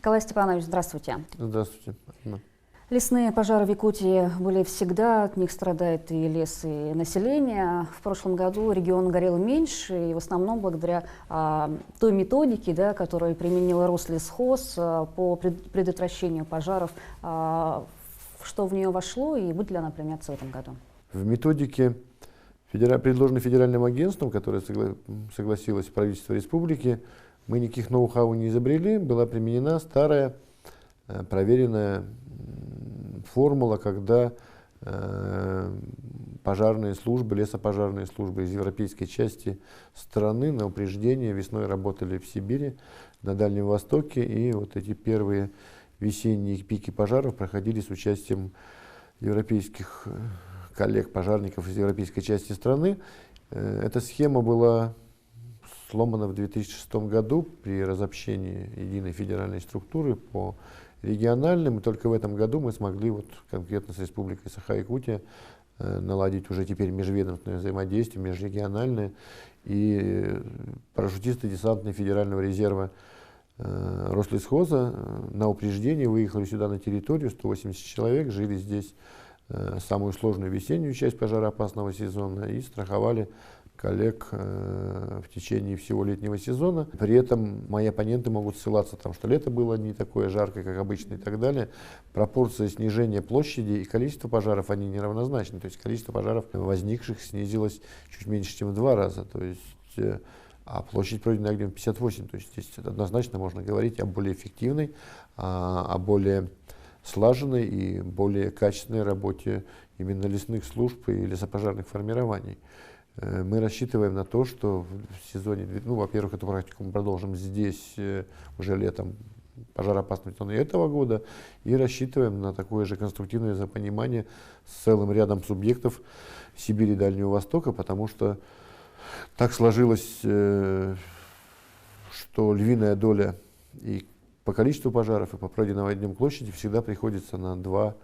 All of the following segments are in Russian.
Николай Степанович, здравствуйте. Здравствуйте. Лесные пожары в Якутии были всегда, от них страдает и лес, и население. В прошлом году регион горел меньше, и в основном благодаря той методике, да, которую применил Рослесхоз по предотвращению пожаров. Что в нее вошло и будет ли она применяться в этом году? В методике, предложенной федеральным агентством, которое согласилось правительство республики, мы никаких ноу-хау не изобрели, была применена старая проверенная формула, когда пожарные службы, лесопожарные службы из европейской части страны на упреждение весной работали в Сибири, на Дальнем Востоке, и вот эти первые весенние пики пожаров проходили с участием европейских коллег-пожарников из европейской части страны. Эта схема была сломана в 2006 году при разобщении единой федеральной структуры по региональным, и только в этом году мы смогли вот конкретно с Республикой Саха-Якутия наладить уже теперь межведомственное взаимодействие, межрегиональное, и парашютисты десантные федерального резерва Рослесхоза на упреждение выехали сюда на территорию, 180 человек, жили здесь самую сложную весеннюю часть пожароопасного сезона и страховали коллег в течение всего летнего сезона. При этом мои оппоненты могут ссылаться, что лето было не такое жаркое, как обычно и так далее. Пропорция снижения площади и количества пожаров, они неравнозначны. То есть количество пожаров возникших снизилось чуть меньше, чем в 2 раза. То есть, а площадь пройденной огнем 58. То есть здесь однозначно можно говорить о более эффективной, о более слаженной и более качественной работе именно лесных служб и лесопожарных формирований. Мы рассчитываем на то, что в сезоне, во-первых, эту практику мы продолжим здесь уже летом пожароопасного сезона этого года, и рассчитываем на такое же конструктивное взаимопонимание с целым рядом субъектов Сибири и Дальнего Востока, потому что так сложилось, что львиная доля и по количеству пожаров, и по пройденной огнем площади всегда приходится на 2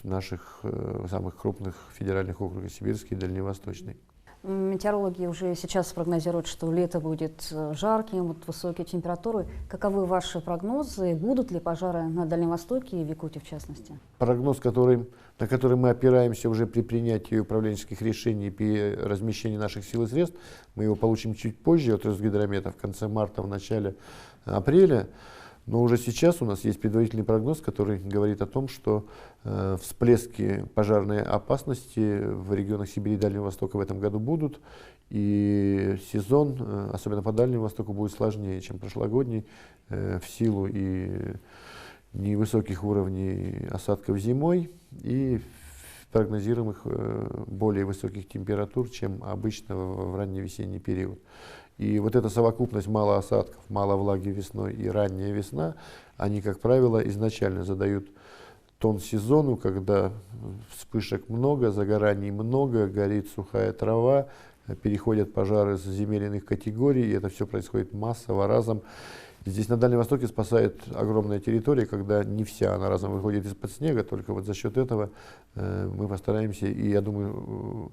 наших самых крупных федеральных округа, Сибирский и Дальневосточный. Метеорологи уже сейчас прогнозируют, что лето будет жарким, высокие температуры. Каковы ваши прогнозы? Будут ли пожары на Дальнем Востоке и в Якутии в частности? Прогноз, на который мы опираемся уже при принятии управленческих решений, при размещении наших сил и средств, мы его получим чуть позже от Росгидромета в конце марта, в начале апреля. Но уже сейчас у нас есть предварительный прогноз, который говорит о том, что всплески пожарной опасности в регионах Сибири и Дальнего Востока в этом году будут. И сезон, особенно по Дальнему Востоку, будет сложнее, чем прошлогодний, в силу и невысоких уровней осадков зимой, и прогнозируемых более высоких температур, чем обычно в ранний весенний период. И вот эта совокупность мало осадков, мало влаги весной и ранняя весна, они, как правило, изначально задают тон сезону, когда вспышек много, загораний много, горит сухая трава, переходят пожары с земельных категорий, и это все происходит массово, разом. Здесь на Дальнем Востоке спасает огромная территория, когда не вся она разом выходит из-под снега, только вот за счет этого мы постараемся, и я думаю,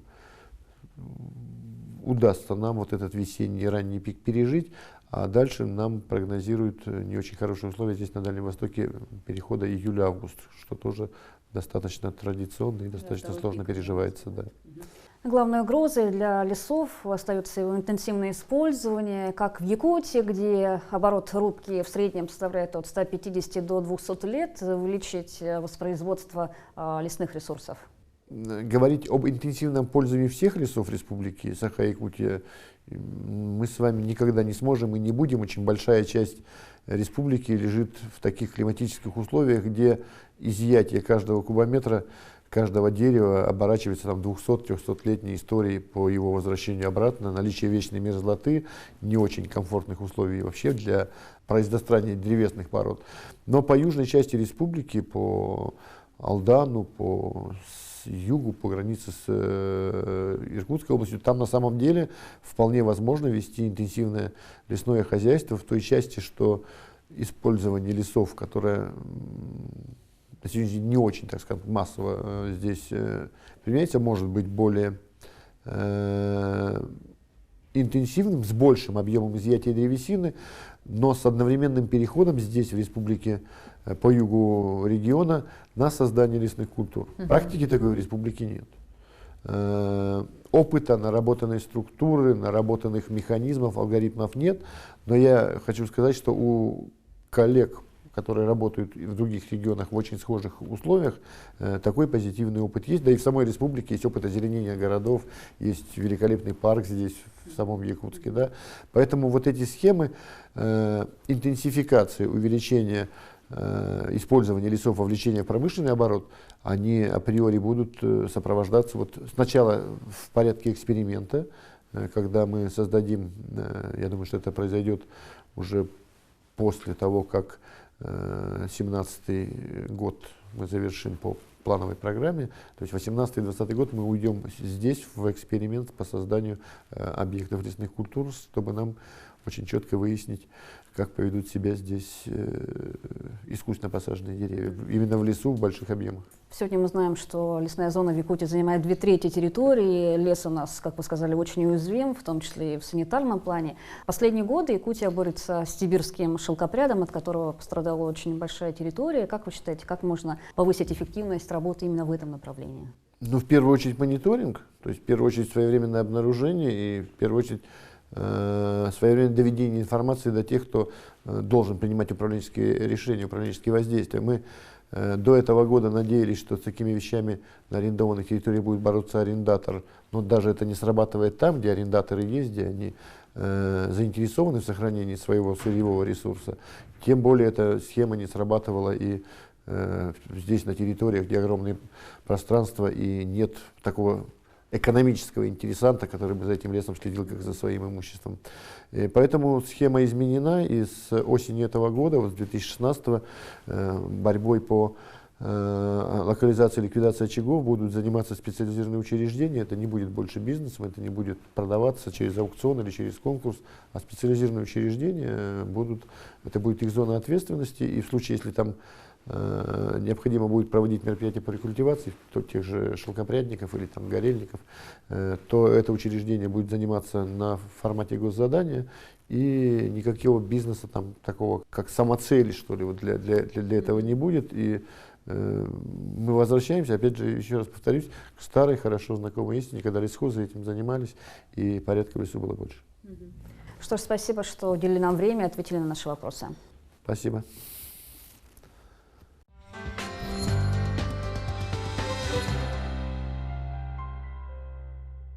удастся нам вот этот весенний ранний пик пережить, а дальше нам прогнозируют не очень хорошие условия здесь на Дальнем Востоке перехода июля-август, что тоже достаточно традиционно и достаточно сложно переживается. Да. Главной угрозой для лесов остается его интенсивное использование, как в Якутии, где оборот рубки в среднем составляет от 150 до 200 лет, увеличить воспроизводство лесных ресурсов. Говорить об интенсивном пользовании всех лесов республики Саха-Якутия мы с вами никогда не сможем и не будем. Очень большая часть республики лежит в таких климатических условиях, где изъятие каждого кубометра, каждого дерева оборачивается 200-300-летней историей по его возвращению обратно, наличие вечной мерзлоты, не очень комфортных условий вообще для произрастания древесных пород. Но по южной части республики, по Алдану, по югу, по границе с Иркутской областью, там на самом деле вполне возможно вести интенсивное лесное хозяйство в той части, что использование лесов, которое на сегодняшний день не очень, так сказать, массово здесь применяется, может быть более интенсивным, с большим объемом изъятия древесины, но с одновременным переходом здесь, в республике, по югу региона, на создание лесных культур. Практики такой в республике нет. Опыта, наработанной структуры, наработанных механизмов, алгоритмов нет. Но я хочу сказать, что у коллег, которые работают в других регионах в очень схожих условиях, такой позитивный опыт есть. Да и в самой республике есть опыт озеленения городов, есть великолепный парк здесь, в самом Якутске. Да? Поэтому вот эти схемы интенсификации, увеличения использования лесов, вовлечения в промышленный оборот, они априори будут сопровождаться вот сначала в порядке эксперимента, когда мы создадим, я думаю, что это произойдет уже после того, как 2017 год мы завершим по плановой программе, то есть 2018-2020 год мы уйдем здесь в эксперимент по созданию объектов лесных культур, чтобы нам очень четко выяснить, как поведут себя здесь искусственно посаженные деревья, именно в лесу в больших объемах. Сегодня мы знаем, что лесная зона в Якутии занимает 2/3 территории. Лес у нас, как вы сказали, очень уязвим, в том числе и в санитарном плане. Последние годы Якутия борется с сибирским шелкопрядом, от которого пострадала очень большая территория. Как вы считаете, как можно повысить эффективность работы именно в этом направлении? Ну, в первую очередь мониторинг, то есть в первую очередь своевременное обнаружение и в первую очередь своевременное доведение информации до тех, кто должен принимать управленческие решения, управленческие воздействия. Мы до этого года надеялись, что с такими вещами на арендованных территориях будет бороться арендатор, но даже это не срабатывает там, где арендаторы есть, где они заинтересованы в сохранении своего сырьевого ресурса. Тем более эта схема не срабатывала и здесь на территориях, где огромные пространства и нет такого экономического интересанта, который бы за этим лесом следил как за своим имуществом. И поэтому схема изменена, и с осени этого года, вот с 2016 борьбой по локализации и ликвидации очагов будут заниматься специализированные учреждения. Это не будет больше бизнесом, это не будет продаваться через аукцион или через конкурс, а специализированные учреждения это будет их зона ответственности, и в случае, если там необходимо будет проводить мероприятия по рекультивации тех же шелкопрядников или там горельников, то это учреждение будет заниматься на формате госзадания, и никакого бизнеса там такого, как самоцели, что ли, вот для этого не будет. И мы возвращаемся, опять же, еще раз повторюсь, к старой, хорошо знакомой истине, когда лесхозы этим занимались, и порядка в лесу было больше. Что ж, спасибо, что уделили нам время и ответили на наши вопросы. Спасибо.